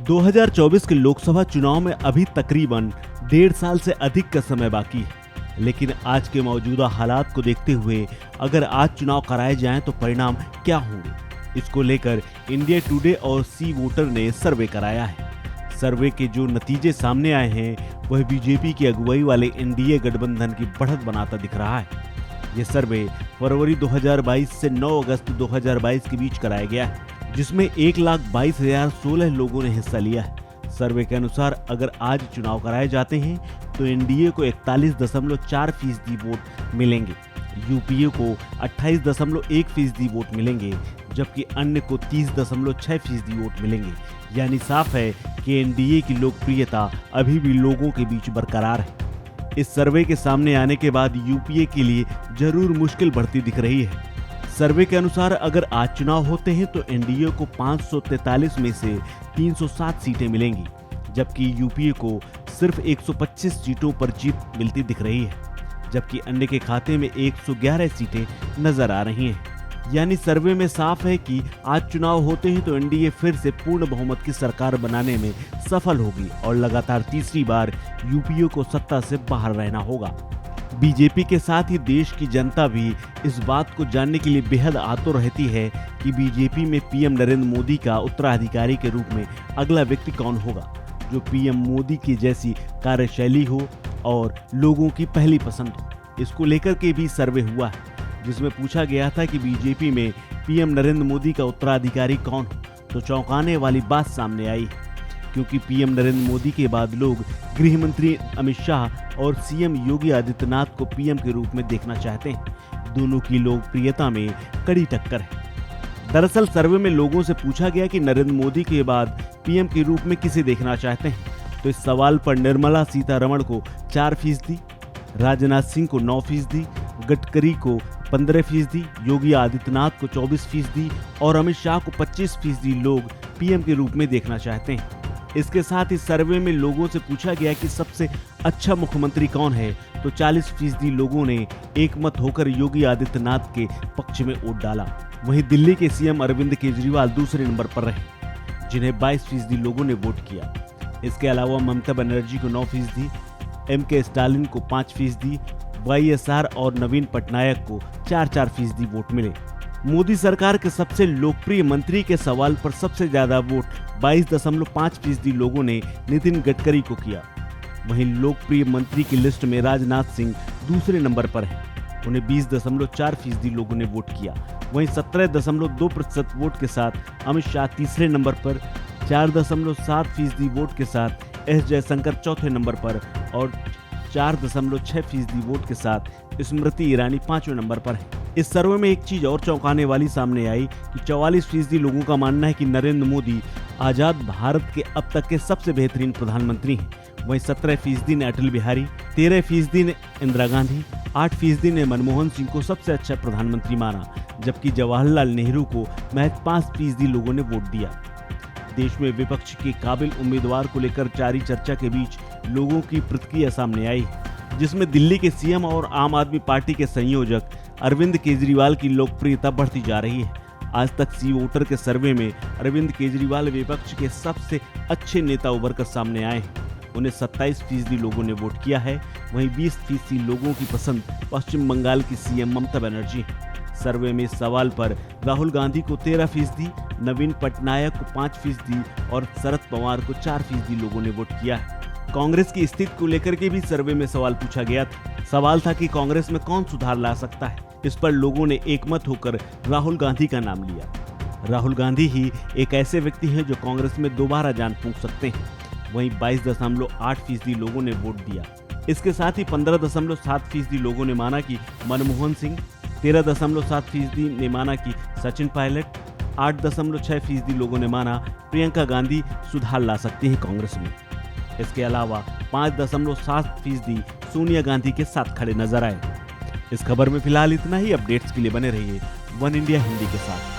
2024 के लोकसभा चुनाव में अभी तकरीबन 1.5 साल से अधिक का समय बाकी है, लेकिन आज के मौजूदा हालात को देखते हुए अगर आज चुनाव कराए जाएं तो परिणाम क्या होंगे, इसको लेकर इंडिया टुडे और सी वोटर ने सर्वे कराया है। सर्वे के जो नतीजे सामने आए हैं वह बीजेपी की अगुवाई वाले एनडीए गठबंधन की बढ़त बनाता दिख रहा है। यह सर्वे फरवरी 2022 से 9 अगस्त 2022 के बीच कराया गया है, जिसमें 1,22,016 लोगों ने हिस्सा लिया है। सर्वे के अनुसार अगर आज चुनाव कराए जाते हैं तो एनडीए को 41.4% वोट मिलेंगे, यूपीए को 28.1% वोट मिलेंगे, जबकि अन्य को 30.6% वोट मिलेंगे। यानी साफ है कि एनडीए की लोकप्रियता अभी भी लोगों के बीच बरकरार है। इस सर्वे के सामने आने के बाद यूपीए के लिए जरूर मुश्किल बढ़ती दिख रही है। सर्वे के अनुसार अगर आज चुनाव होते हैं तो एनडीए को 543 में से 307 सीटें मिलेंगी, जबकि यूपीए को सिर्फ 125 सीटों पर जीत मिलती दिख रही है, जबकि अन्य के खाते में 111 सीटें नजर आ रही हैं। यानी सर्वे में साफ है कि आज चुनाव होते हैं तो एनडीए फिर से पूर्ण बहुमत की सरकार बनाने में सफल होगी और लगातार तीसरी बार यूपीए को सत्ता से बाहर रहना होगा। बीजेपी के साथ ही देश की जनता भी इस बात को जानने के लिए बेहद आतुर रहती है कि बीजेपी में पीएम नरेंद्र मोदी का उत्तराधिकारी के रूप में अगला व्यक्ति कौन होगा, जो पीएम मोदी की जैसी कार्यशैली हो और लोगों की पहली पसंद हो। इसको लेकर के भी सर्वे हुआ है, जिसमें पूछा गया था कि बीजेपी में पीएम नरेंद्र मोदी का उत्तराधिकारी कौन हो, तो चौंकाने वाली बात सामने आई है, क्योंकि पीएम नरेंद्र मोदी के बाद लोग गृह मंत्री अमित शाह और सीएम योगी आदित्यनाथ को पीएम के रूप में देखना चाहते हैं। दोनों की लोकप्रियता में कड़ी टक्कर है। दरअसल सर्वे में लोगों से पूछा गया कि नरेंद्र मोदी के बाद पीएम के रूप में किसे देखना चाहते हैं, तो इस सवाल पर निर्मला सीतारमण को 4%, राजनाथ सिंह को 9%, गडकरी को 15%, योगी आदित्यनाथ को 24% और अमित शाह को 25% लोग पीएम के रूप में देखना चाहते हैं। इसके साथ ही सर्वे में लोगों से पूछा गया कि सबसे अच्छा मुख्यमंत्री कौन है, तो 40% लोगों ने एकमत होकर योगी आदित्यनाथ के पक्ष में वोट डाला। वहीं दिल्ली के सीएम अरविंद केजरीवाल दूसरे नंबर पर रहे, जिन्हें 22% लोगों ने वोट किया। इसके अलावा ममता बनर्जी को 9%, एमके स्टालिन को 5%, वाईएसआर और नवीन पटनायक को 4% वोट मिले। मोदी सरकार के सबसे लोकप्रिय मंत्री के सवाल पर सबसे ज्यादा वोट 22.5% लोगों ने नितिन गडकरी को किया। वहीं लोकप्रिय मंत्री की लिस्ट में राजनाथ सिंह दूसरे नंबर पर हैं, उन्हें 20.4% लोगों ने वोट किया। वहीं 17.2% वोट के साथ अमित शाह तीसरे नंबर पर, 4.7% वोट के साथ एस जयशंकर चौथे नंबर पर और 4.6% वोट के साथ स्मृति ईरानी 5वें नंबर पर है। इस सर्वे में एक चीज और चौंकाने वाली सामने आई कि 44% लोगों का मानना है कि नरेंद्र मोदी आजाद भारत के अब तक के सबसे बेहतरीन प्रधानमंत्री हैं। वहीं 17% ने अटल बिहारी, 13% ने इंदिरा गांधी, 8% ने मनमोहन सिंह को सबसे अच्छा प्रधानमंत्री माना, जबकि जवाहरलाल नेहरू को महज 5% लोगों ने वोट दिया। देश में विपक्ष के काबिल उम्मीदवार को लेकर जारी चर्चा के बीच लोगों की प्रतिक्रिया सामने आई, जिसमें दिल्ली के सीएम और आम आदमी पार्टी के संयोजक अरविंद केजरीवाल की लोकप्रियता बढ़ती जा रही है। आज तक सी वोटर के सर्वे में अरविंद केजरीवाल विपक्ष के सबसे अच्छे नेता उभर कर सामने आए हैं। उन्हें 27% लोगों ने वोट किया है। वहीं 20% लोगों की पसंद पश्चिम बंगाल की सीएम ममता बनर्जी है। सर्वे में इस सवाल पर राहुल गांधी को 13%, नवीन पटनायक को 5% और शरद पवार को 4% लोगों ने वोट किया है। कांग्रेस की स्थिति को लेकर के भी सर्वे में सवाल पूछा गया था। सवाल था कि कांग्रेस में कौन सुधार ला सकता है। इस पर लोगों ने एकमत होकर राहुल गांधी का नाम लिया। राहुल गांधी ही एक ऐसे व्यक्ति हैं जो कांग्रेस में दोबारा जान फूंक सकते हैं। वहीं 22.8% लोगों ने वोट दिया। इसके साथ ही 15.7% लोगों ने माना कि मनमोहन सिंह, 13.7% ने माना कि सचिन पायलट, 8.6% लोगों ने माना प्रियंका गांधी सुधार ला सकती है कांग्रेस में। इसके अलावा 5.7% सोनिया गांधी के साथ खड़े नजर आए। इस खबर में फिलहाल इतना ही। अपडेट्स के लिए बने रहिए वन इंडिया हिंदी के साथ।